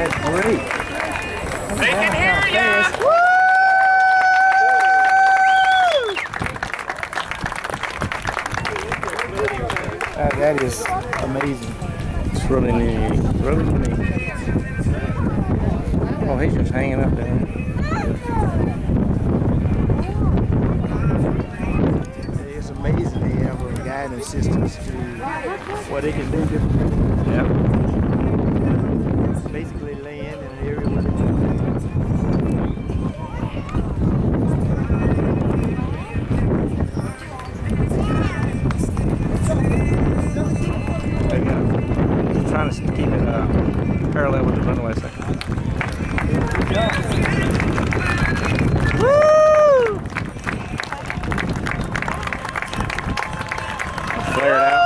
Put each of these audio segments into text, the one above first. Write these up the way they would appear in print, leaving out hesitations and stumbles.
That's great. They can hear you. That is amazing. It's really neat. Really neat. Oh, he's just hanging up there. It's amazing they have a guidance systems to what they can do different. Yep. Basically land in an area where they can. Trying to keep it parallel with the runway section. Woo! Flare it out.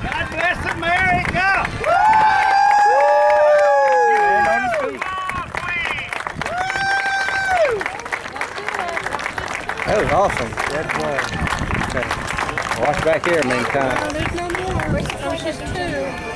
God bless America. Land on his feet. That was awesome. That was. Okay. Watch back here, meantime. No, there's no more. It was just two.